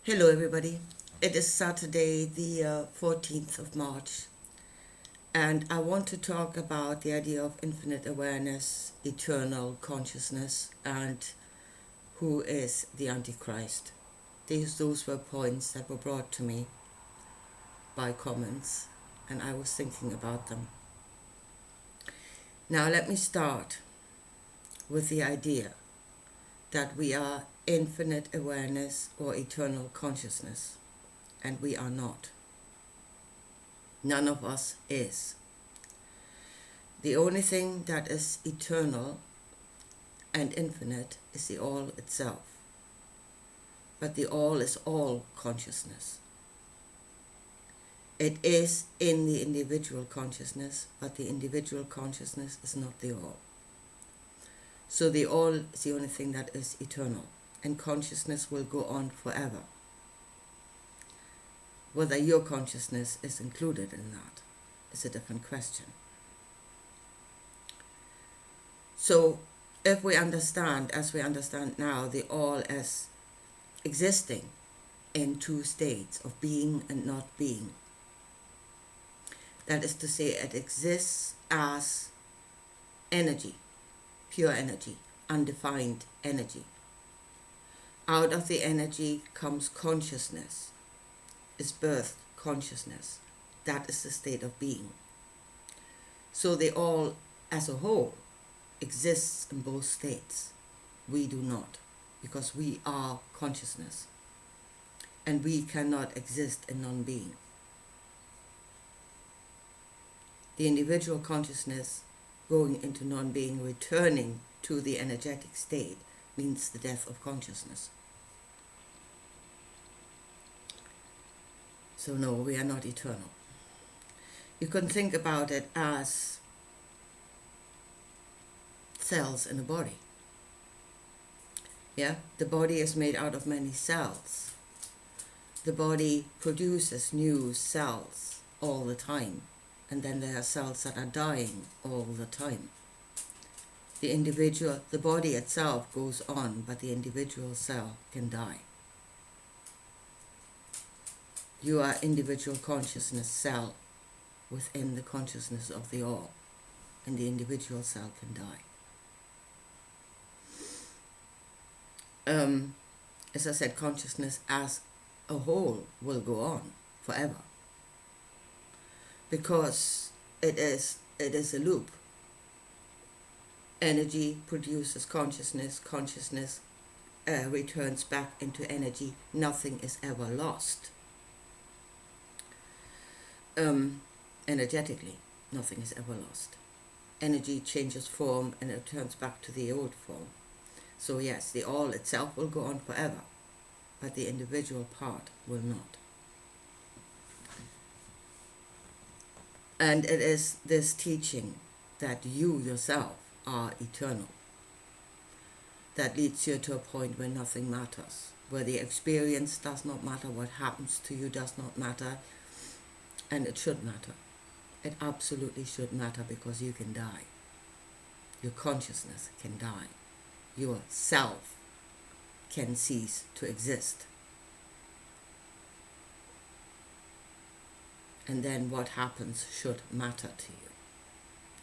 Hello everybody. It is Saturday the 14th of March, and I want to talk about the idea of infinite awareness, eternal consciousness, and who is the Antichrist. Those were points that were brought to me by comments, and I was thinking about them. Now let me start with the idea that we are infinite awareness or eternal consciousness, and we are not. None of us is. The only thing that is eternal and infinite is the all itself. But the all is all consciousness. It is in the individual consciousness, but the individual consciousness is not the all. So the all is the only thing that is eternal, and consciousness will go on forever. Whether your consciousness is included in that is a different question. So if we understand, as we understand now, the all as existing in two states of being and not being, that is to say, it exists as energy, pure energy, undefined energy. Out of the energy comes consciousness, is birth consciousness. That is the state of being. So the all as a whole exists in both states. We do not, because we are consciousness, and we cannot exist in non-being. The individual consciousness going into non-being, returning to the energetic state, means the death of consciousness. So no, we are not eternal. You can think about it as cells in a body. Yeah, the body is made out of many cells. The body produces new cells all the time, and then there are cells that are dying all the time. The body itself goes on, but the individual cell can die. You are individual consciousness cell within the consciousness of the all, and the individual cell can die. As I said, consciousness as a whole will go on forever, because it is a loop. Energy produces consciousness, consciousness returns back into energy. Nothing is ever lost. Energetically, nothing is ever lost. Energy changes form and it returns back to the old form. So yes, the all itself will go on forever, but the individual part will not. And it is this teaching that you yourself are eternal that leads you to a point where nothing matters, where the experience does not matter, what happens to you does not matter, and it should matter. It absolutely should matter, because you can die. Your consciousness can die. Your self can cease to exist. And then what happens should matter to you,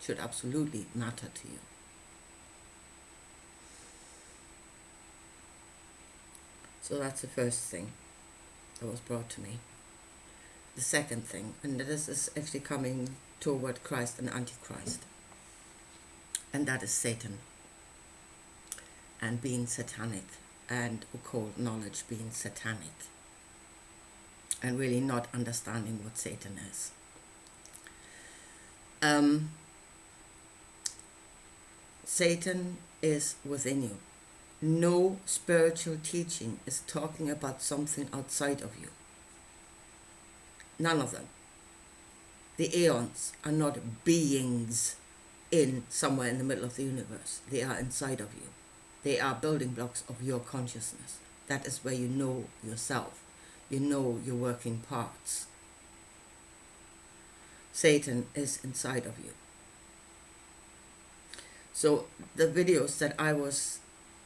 should absolutely matter to you. So that's the first thing that was brought to me. The second thing, and this is actually coming toward Christ and Antichrist, and that is Satan, and being satanic, and occult knowledge being satanic, and really not understanding what Satan is. Satan is within you. No spiritual teaching is talking about something outside of you. None of them. The aeons are not beings in somewhere in the middle of the universe. They are inside of you. They are building blocks of your consciousness. That is where you know yourself. You know your working parts. Satan is inside of you. So the videos that I was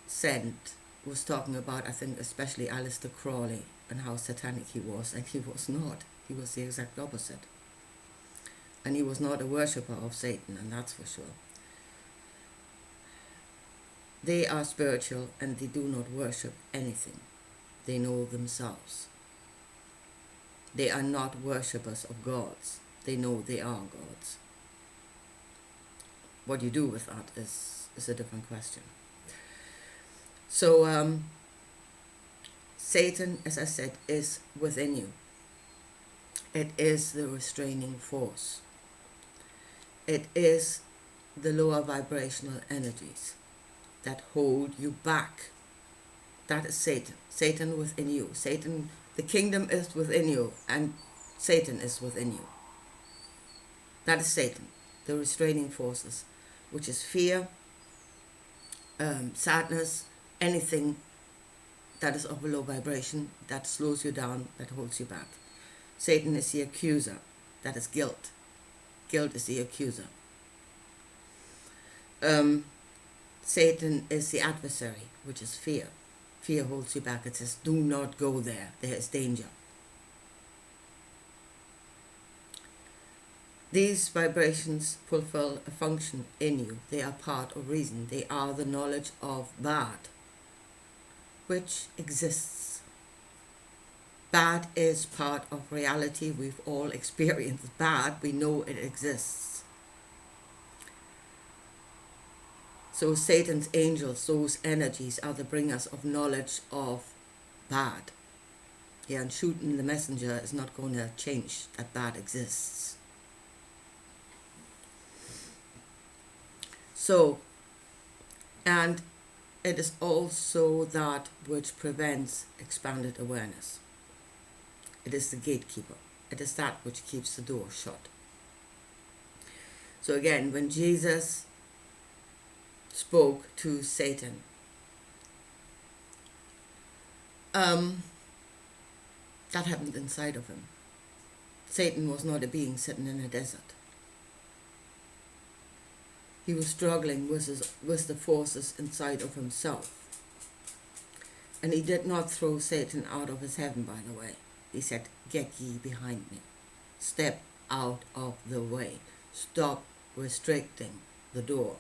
sent was talking about, I think, especially Aleister Crowley and how satanic he was, and he was not. He was the exact opposite. And he was not a worshipper of Satan, and that's for sure. They are spiritual and they do not worship anything. They know themselves. They are not worshippers of gods. They know they are gods. What you do with that is a different question. So Satan, as I said, is within you. It is the restraining force. It is the lower vibrational energies that hold you back. That is Satan. Satan within you. Satan, the kingdom is within you, and Satan is within you. That is Satan, the restraining forces, which is fear, sadness, anything that is of a low vibration, that slows you down, that holds you back. Satan is the accuser. That is guilt. Guilt is the accuser. Satan is the adversary, which is fear. Fear holds you back. It says, do not go there. There is danger. These vibrations fulfill a function in you. They are part of reason. They are the knowledge of bad, which exists. Bad is part of reality. We've all experienced bad. We know it exists. So Satan's angels, those energies, are the bringers of knowledge of bad. Yeah, and shooting the messenger is not going to change that bad exists. So, and it is also that which prevents expanded awareness. It is the gatekeeper. It is that which keeps the door shut. So again, when Jesus spoke to Satan, that happened inside of him. Satan was not a being sitting in a desert. He was struggling with the forces inside of himself. And he did not throw Satan out of his heaven, by the way. He said, get ye behind me. Step out of the way. Stop restricting the door.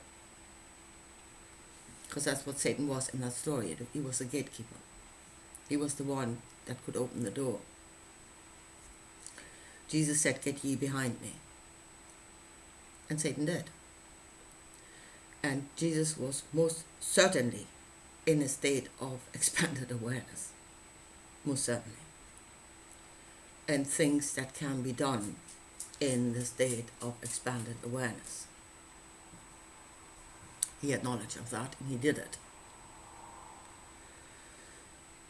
Because that's what Satan was in that story. He was the gatekeeper. He was the one that could open the door. Jesus said, get ye behind me. And Satan did. And Jesus was most certainly in a state of expanded awareness. Most certainly. And things that can be done in the state of expanded awareness. He had knowledge of that and he did it.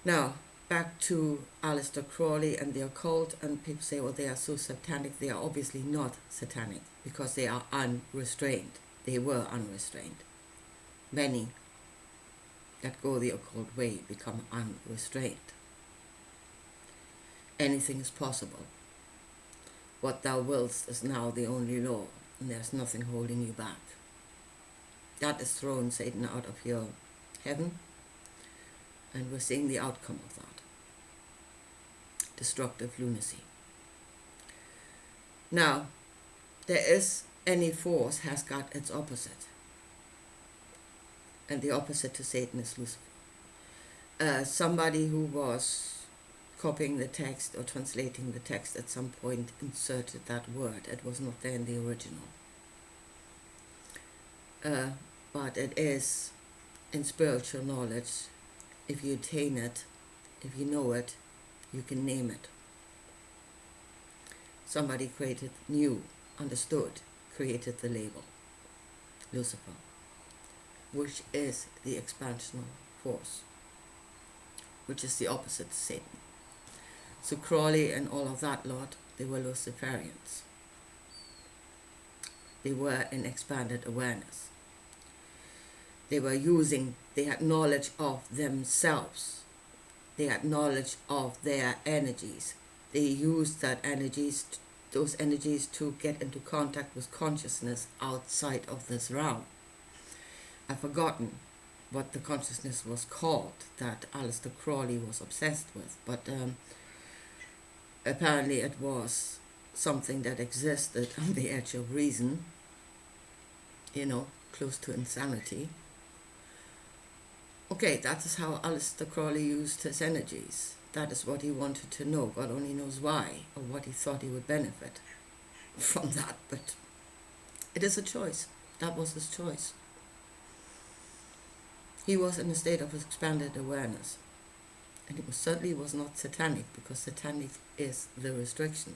Now, back to Aleister Crowley and the occult, and people say, well, they are so satanic. They are obviously not satanic because they are unrestrained. They were unrestrained. Many that go the occult way become unrestrained. Anything is possible. What thou willst is now the only law, and there's nothing holding you back. That has thrown Satan out of your heaven, and we're seeing the outcome of that. Destructive lunacy. Now, any force has got its opposite. And the opposite to Satan is Lucifer. Somebody who was copying the text or translating the text at some point inserted that word. It was not there in the original. But it is in spiritual knowledge. If you attain it, if you know it, you can name it. Somebody created the label, Lucifer, which is the expansional force, which is the opposite to Satan. So Crowley and all of that lot, they were Luciferians. They were in expanded awareness. They had knowledge of themselves. They had knowledge of their energies. They used those energies to get into contact with consciousness outside of this realm. I've forgotten what the consciousness was called that Aleister Crowley was obsessed with, but apparently it was something that existed on the edge of reason, close to insanity. Okay, that is how Aleister Crowley used his energies. That is what he wanted to know. God only knows why, or what he thought he would benefit from that, but it is a choice. That was his choice. He was in a state of expanded awareness, and it certainly was not satanic, because satanic is the restriction.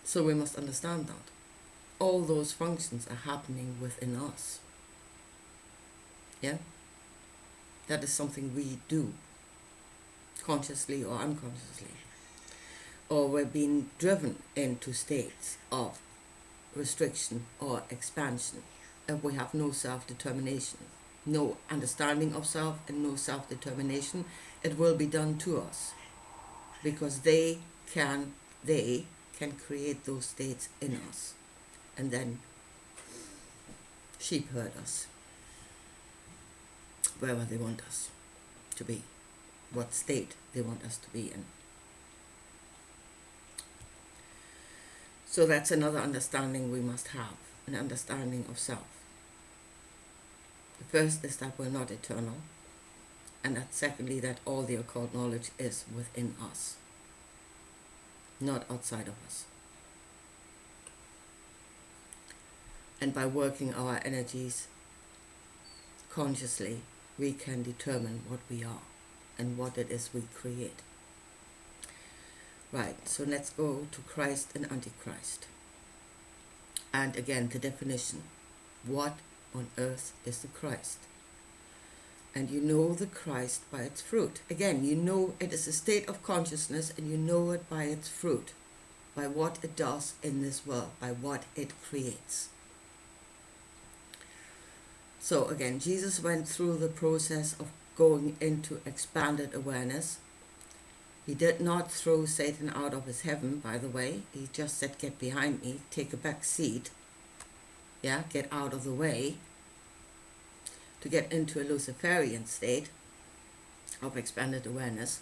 So we must understand that all those functions are happening within us. Yeah? That is something we do, consciously or unconsciously. Or we're being driven into states of restriction or expansion if we have no self-determination, no understanding of self and no self-determination. It will be done to us, because they can create those states in us and then sheep herd us wherever they want us to be, what state they want us to be in. So that's another understanding we must have, an understanding of self. The first is that we're not eternal, and that secondly, that all the occult knowledge is within us, not outside of us. And by working our energies consciously, we can determine what we are and what it is we create. Right, so let's go to Christ and Antichrist. And again, the definition. What on earth is the Christ? And you know the Christ by its fruit. Again, you know it is a state of consciousness, and you know it by its fruit, by what it does in this world, by what it creates. So again, Jesus went through the process of going into expanded awareness. He did not throw Satan out of his heaven, by the way. He just said, get behind me, take a back seat. Yeah, get out of the way. To get into a Luciferian state of expanded awareness.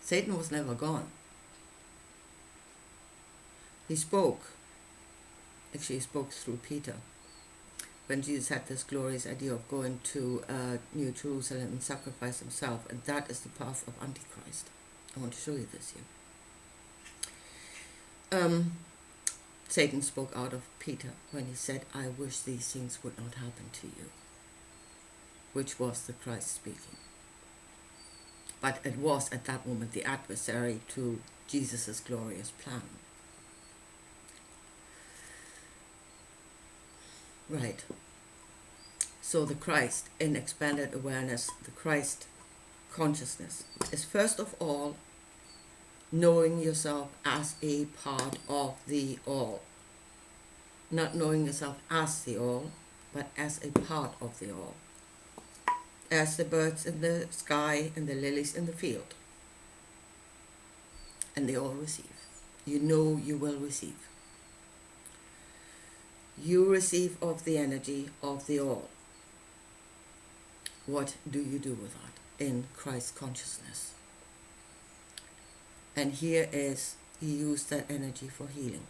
Satan was never gone. He spoke. Actually, he spoke through Peter. When Jesus had this glorious idea of going to New Jerusalem and sacrifice himself, and that is the path of Antichrist. I want to show you this here. Satan spoke out of Peter when he said, I wish these things would not happen to you, which was the Christ speaking. But it was at that moment the adversary to Jesus' glorious plan. Right. So the Christ in expanded awareness, the Christ consciousness, is first of all knowing yourself as a part of the all. Not knowing yourself as the all, but as a part of the all. As the birds in the sky and the lilies in the field. And they all receive. You know you will receive. You receive of the energy of the all. What do you do with that in Christ consciousness? And here is, he used that energy for healing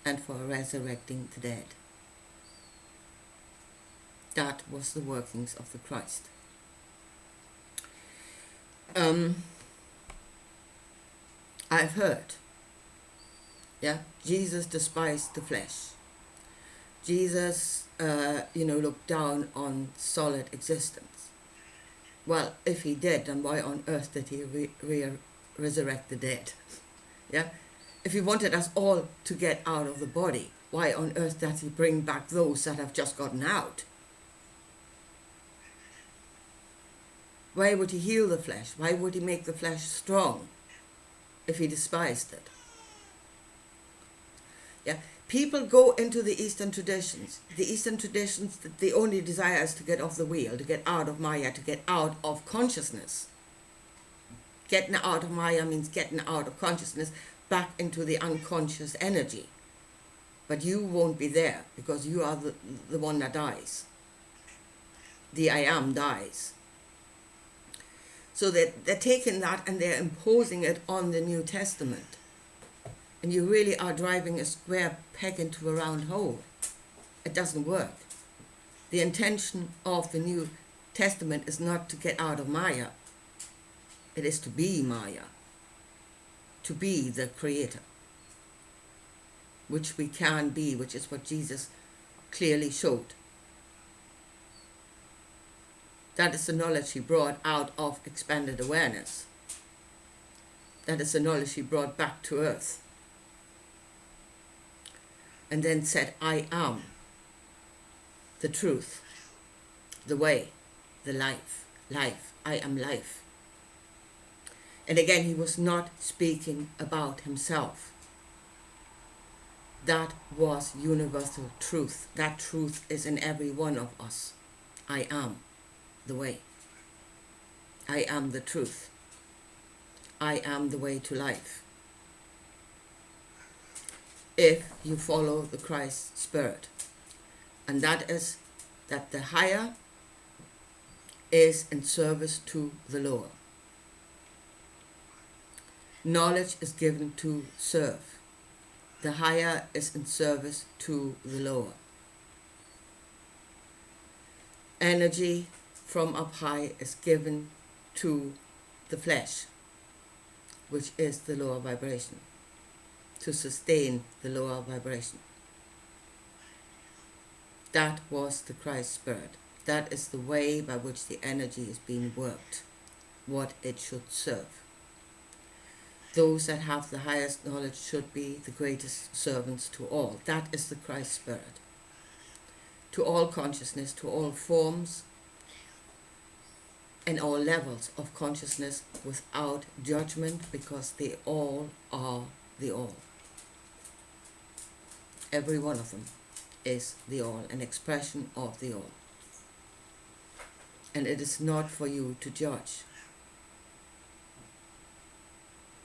and for resurrecting the dead. That was the workings of the Christ. I've heard, Jesus despised the flesh. Jesus, looked down on solid existence. Well, if he did, then why on earth did he resurrect the dead? Yeah, if he wanted us all to get out of the body, why on earth does he bring back those that have just gotten out? Why would he heal the flesh? Why would he make the flesh strong if he despised it? Yeah. People go into the Eastern traditions. The Eastern traditions, the only desire is to get off the wheel, to get out of Maya, to get out of consciousness. Getting out of Maya means getting out of consciousness back into the unconscious energy. but you won't be there because you are the one that dies. The I am dies. So they're taking that and they're imposing it on the New Testament. And you really are driving a square peg into a round hole. It doesn't work. The intention of the New Testament is not to get out of Maya. It is to be Maya. To be the Creator. Which we can be, which is what Jesus clearly showed. That is the knowledge he brought out of expanded awareness. That is the knowledge he brought back to earth. And then said, I am the truth, the way, the life. I am life. And again, he was not speaking about himself. That was universal truth. That truth is in every one of us. I am the way. I am the truth. I am the way to life. If you follow the Christ Spirit. And that is that the higher is in service to the lower. Knowledge is given to serve. The higher is in service to the lower. Energy from up high is given to the flesh, which is the lower vibration, to sustain the lower vibration. That was the Christ Spirit. That is the way by which the energy is being worked, what it should serve. Those that have the highest knowledge should be the greatest servants to all. That is the Christ Spirit. To all consciousness, to all forms, and all levels of consciousness without judgment, because they all are the all. Every one of them is the all, an expression of the all. And it is not for you to judge.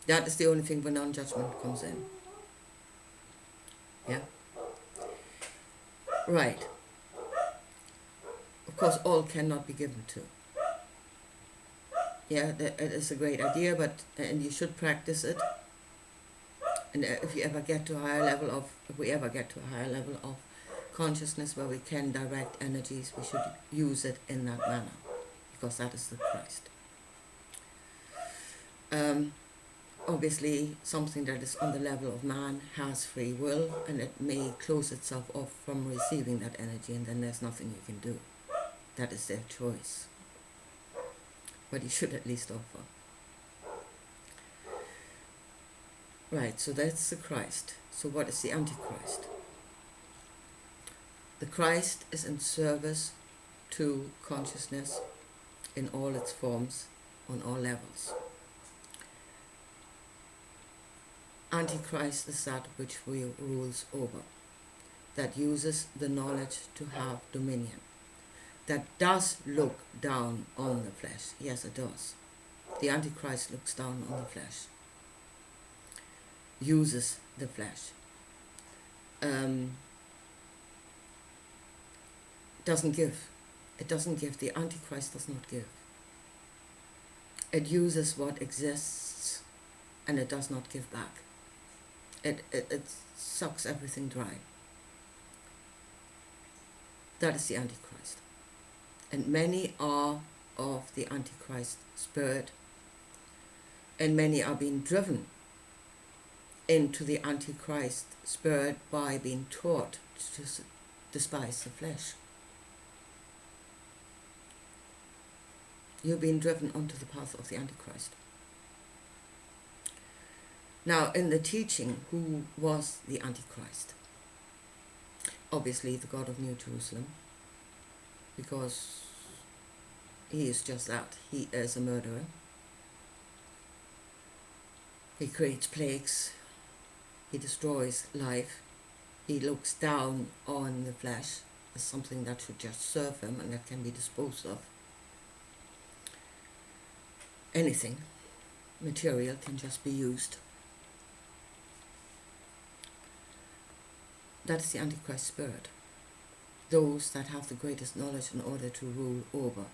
That is the only thing where non-judgment comes in. Yeah? Right. Of course, all cannot be given to. Yeah, it is a great idea, and you should practice it. And if we ever get to a higher level of consciousness where we can direct energies, we should use it in that manner, because that is the Christ. Obviously, something that is on the level of man has free will, and it may close itself off from receiving that energy, and then there's nothing you can do. That is their choice. But you should at least offer. Right, so that's the Christ. So what is the Antichrist? The Christ is in service to consciousness in all its forms, on all levels. Antichrist is that which rules over, that uses the knowledge to have dominion, that does look down on the flesh. Yes, it does. The Antichrist looks down on the flesh, uses the flesh, doesn't give. It doesn't give. The Antichrist does not give. It uses what exists, and it does not give back. It sucks everything dry. That is the Antichrist. And many are of the Antichrist spirit, and many are being driven into the Antichrist spirit by being taught to despise the flesh. You're being driven onto the path of the Antichrist. Now, in the teaching, who was the Antichrist? Obviously, the God of New Jerusalem, because he is just that. He is a murderer. He creates plagues. He destroys life. He looks down on the flesh as something that should just serve him and that can be disposed of. Anything material can just be used. That is the Antichrist spirit. Those that have the greatest knowledge in order to rule over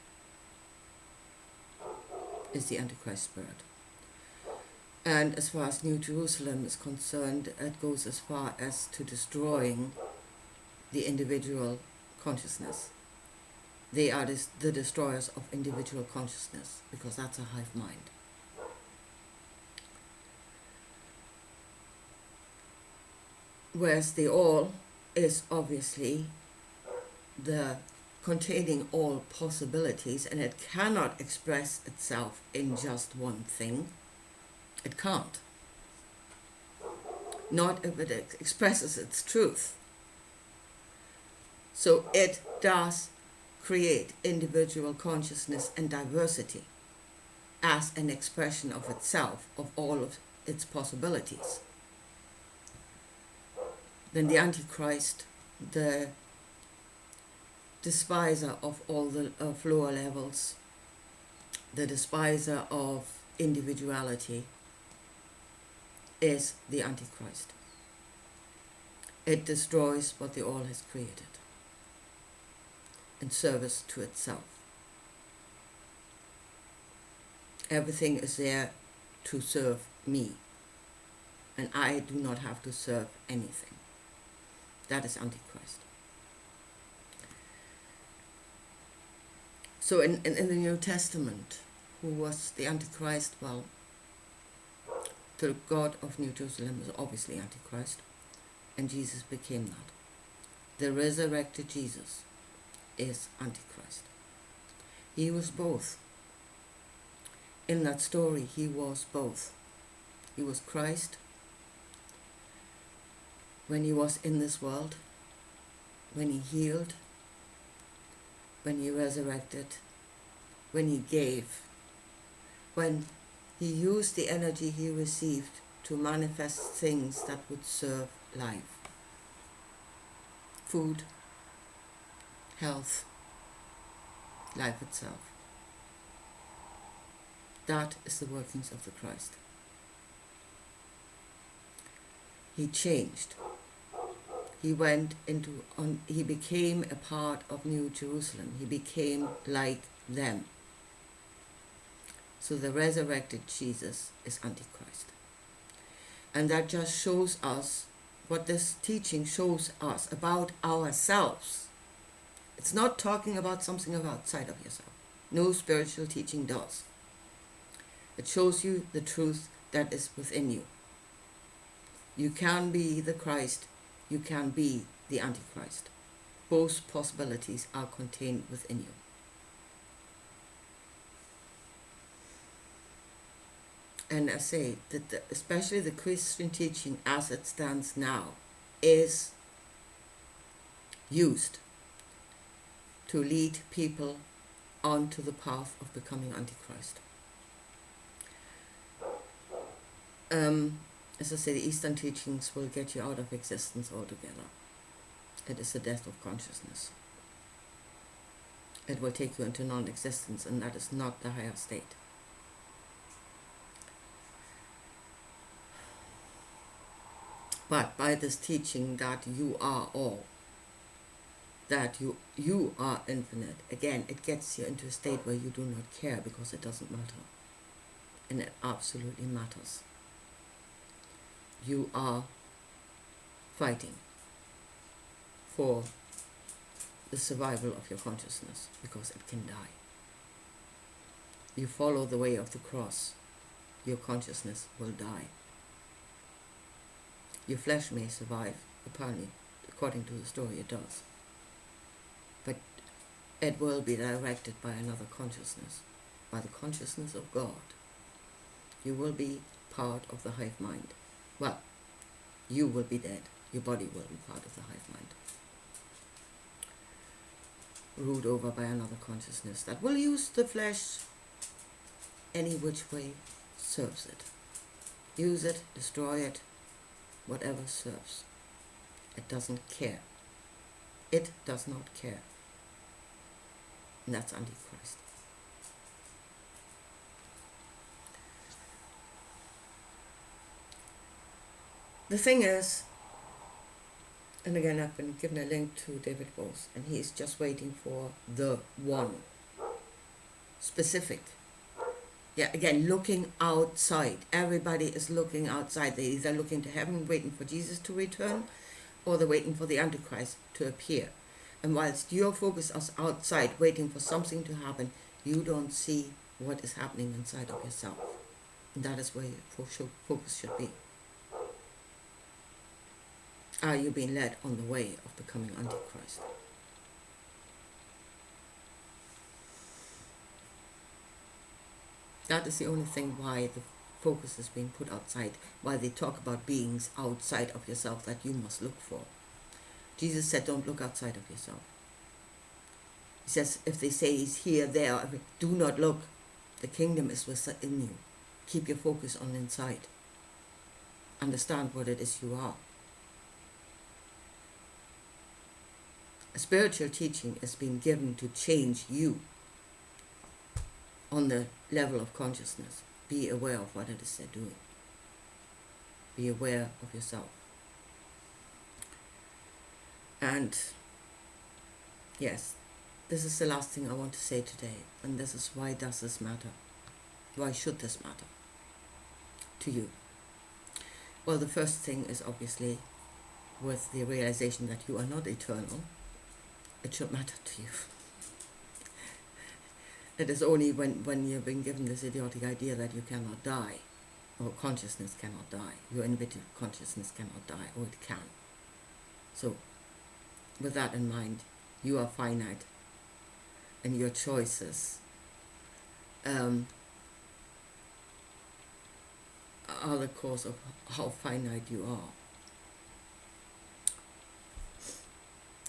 is the Antichrist spirit. And as far as New Jerusalem is concerned, it goes as far as to destroying the individual consciousness. They are the destroyers of individual consciousness, because that's a hive mind. Whereas the all is obviously the containing all possibilities, and it cannot express itself in just one thing. It can't. Not if it expresses its truth. So it does create individual consciousness and diversity as an expression of itself, of all of its possibilities. Then the Antichrist, the despiser of all the lower levels, the despiser of individuality, is the Antichrist. It destroys what the all has created in service to itself. Everything is there to serve me, and I do not have to serve anything. That is Antichrist. So in the New Testament, who was the Antichrist? Well, the God of New Jerusalem is obviously Antichrist, and Jesus became that. The resurrected Jesus is Antichrist. He was both. In that story, he was both. He was Christ when he was in this world, when he healed, when he resurrected, when he gave, when he used the energy he received to manifest things that would serve life. Food, health, life itself. That is the workings of the Christ. He changed. He went into, he became a part of New Jerusalem. He became like them. So the resurrected Jesus is Antichrist. And that just shows us what this teaching shows us about ourselves. It's not talking about something outside of yourself. No spiritual teaching does. It shows you the truth that is within you. You can be the Christ. You can be the Antichrist. Both possibilities are contained within you. And I say that especially the Christian teaching as it stands now is used to lead people onto the path of becoming Antichrist. As I say, the Eastern teachings will get you out of existence altogether. It is the death of consciousness. It will take you into non-existence, and that is not the higher state. But by this teaching that you are all, that you are infinite, again, it gets you into a state where you do not care because it doesn't matter. And it absolutely matters. You are fighting for the survival of your consciousness because it can die. You follow the way of the cross, your consciousness will die. Your flesh may survive, apparently, according to the story it does. But it will be directed by another consciousness, by the consciousness of God. You will be part of the hive mind. Well, you will be dead. Your body will be part of the hive mind. Ruled over by another consciousness that will use the flesh any which way serves it. Use it, destroy it, whatever serves. It doesn't care. It does not care. And that's Antichrist. The thing is, And again, I've been given a link to David Bose, and he's just waiting for the one specific. Yeah, again, looking outside. Everybody is looking outside. They're either looking to heaven, waiting for Jesus to return, or they're waiting for the Antichrist to appear. And whilst your focus is outside, waiting for something to happen, you don't see what is happening inside of yourself. And that is where your focus should be. Are you being led on the way of becoming Antichrist? That is the only thing why the focus is being put outside, why they talk about beings outside of yourself that you must look for. Jesus said, don't look outside of yourself. He says, if they say he's here, there, do not look. The kingdom is within you. Keep your focus on inside. Understand what it is you are. A spiritual teaching is being given to change you on the level of consciousness. Be aware of what it is they're doing. Be aware of yourself. And yes, this is the last thing I want to say today. And this is why does this matter? Why should this matter to you? Well, the first thing is obviously with the realization that you are not eternal. It should matter to you. It is only when you've been given this idiotic idea that you cannot die, or consciousness cannot die, your individual consciousness cannot die, or it can. So, with that in mind, you are finite, and your choices are the cause of how finite you are.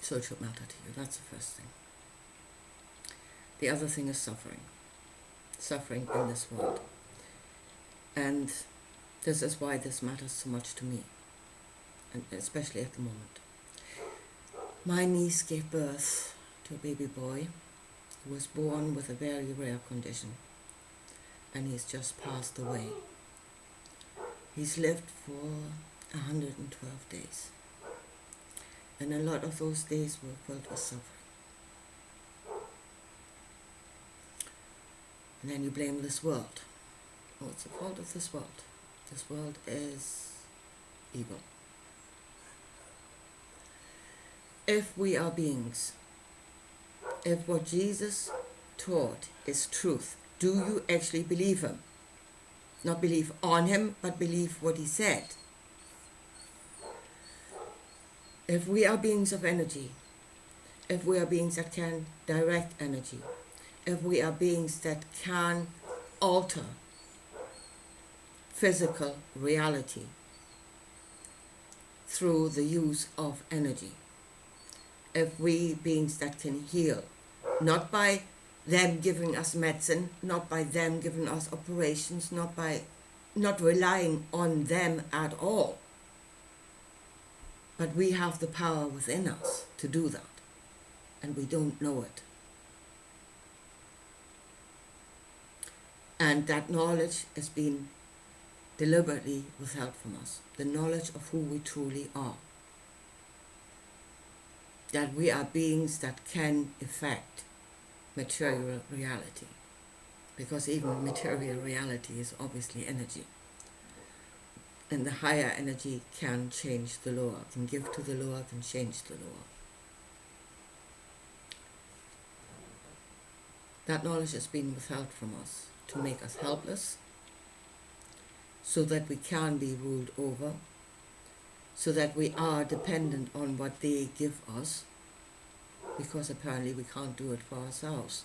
So it should matter to you. That's the first thing. The other thing is suffering. Suffering in this world. And this is why this matters so much to me, and especially at the moment. My niece gave birth to a baby boy who was born with a very rare condition, and he's just passed away. He's lived for 112 days. And a lot of those days were filled with suffering. And then you blame this world. Oh, it's the fault of this world. This world is evil. If we are beings, if what Jesus taught is truth, do you actually believe him? Not believe on him, but believe what he said. If we are beings of energy, if we are beings that can direct energy, if we are beings that can alter physical reality through the use of energy, if we beings that can heal, not by them giving us medicine, not by them giving us operations, not relying on them at all, but we have the power within us to do that, and we don't know it. And that knowledge has been deliberately withheld from us, the knowledge of who we truly are. That we are beings that can affect material reality, because even material reality is obviously energy. And the higher energy can change the lower, can give to the lower, can change the lower. That knowledge has been withheld from us to make us helpless, so that we can be ruled over, so that we are dependent on what they give us, because apparently we can't do it for ourselves.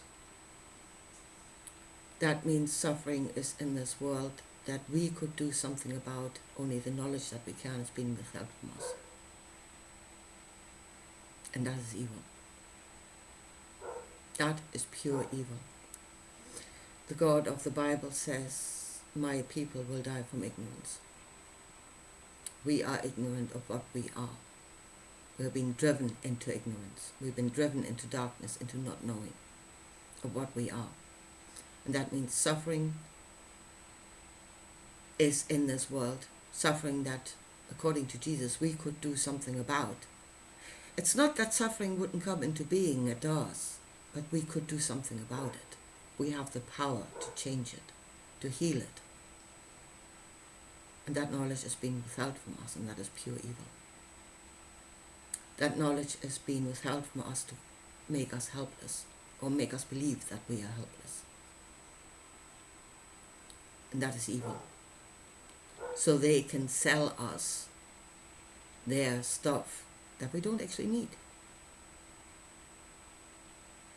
That means suffering is in this world that we could do something about, only the knowledge that we can is being withheld from us. And that is evil. That is pure evil. The God of the Bible says, my people will die from ignorance. We are ignorant of what we are. We're being driven into ignorance. We've been driven into darkness, into not knowing of what we are. And that means suffering is in this world, suffering that, according to Jesus, we could do something about, It's not that suffering wouldn't come into being, it does, but we could do something about it. We have the power to change it, to heal it. And that knowledge is being withheld from us, and that is pure evil. That knowledge is being withheld from us to make us helpless, or make us believe that we are helpless. And that is evil. So they can sell us their stuff that we don't actually need.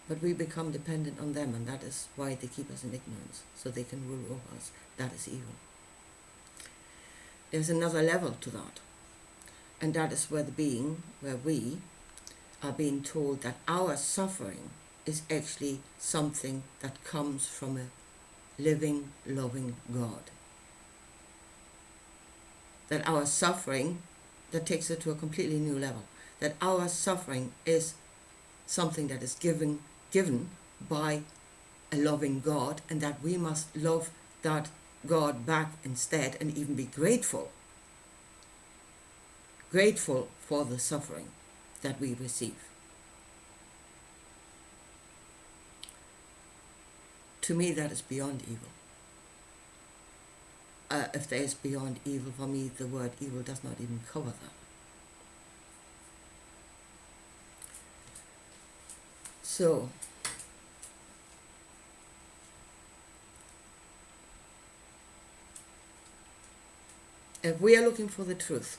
But we become dependent on them, and that is why they keep us in ignorance, so they can rule over us. That is evil. There's another level to that, and that is where we are being told that our suffering is actually something that comes from a living, loving God. That our suffering, that takes it to a completely new level, that our suffering is something that is given by a loving God, and that we must love that God back instead, and even be grateful for the suffering that we receive. To me, that is beyond evil. If there is beyond evil, for me, the word evil does not even cover that. So, if we are looking for the truth,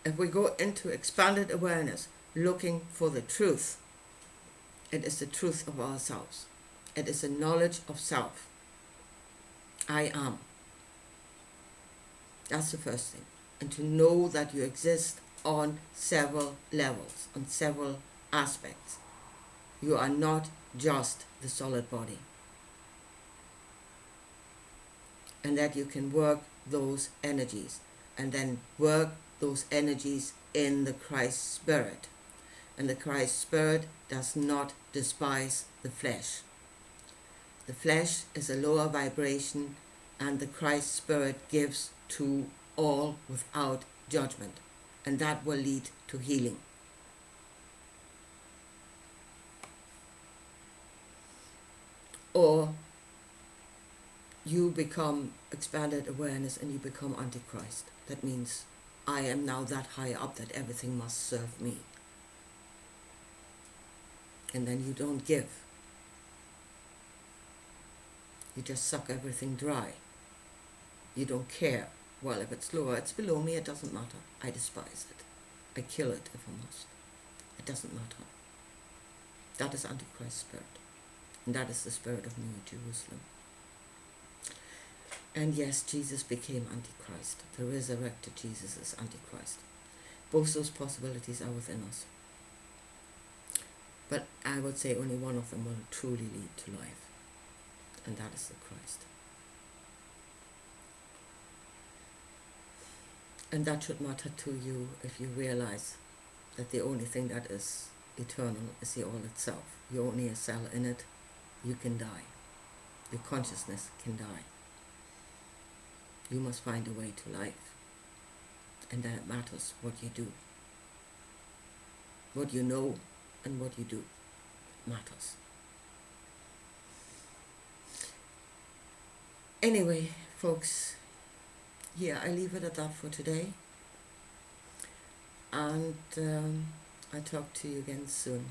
if we go into expanded awareness looking for the truth, it is the truth of ourselves. It is a knowledge of self. I am. That's the first thing. And to know that you exist on several levels, on several aspects. You are not just the solid body. And that you can work those energies, and then work those energies in the Christ Spirit. And the Christ Spirit does not despise the flesh. The flesh is a lower vibration, and the Christ Spirit gives to all without judgment, and that will lead to healing. Or you become expanded awareness and you become Antichrist. That means I am now that high up that everything must serve me. And then you don't give. You just suck everything dry. You don't care. Well, if it's lower, it's below me, it doesn't matter. I despise it. I kill it if I must. It doesn't matter. That is Antichrist spirit. And that is the spirit of New Jerusalem. And yes, Jesus became Antichrist. The resurrected Jesus is Antichrist. Both those possibilities are within us. But I would say only one of them will truly lead to life. And that is the Christ. And that should matter to you if you realize that the only thing that is eternal is the all itself. You're only a cell in it. You can die. Your consciousness can die. You must find a way to life. And then it matters what you do. What you know and what you do matters. Anyway, folks, yeah, I leave it at that for today. And I'll talk to you again soon.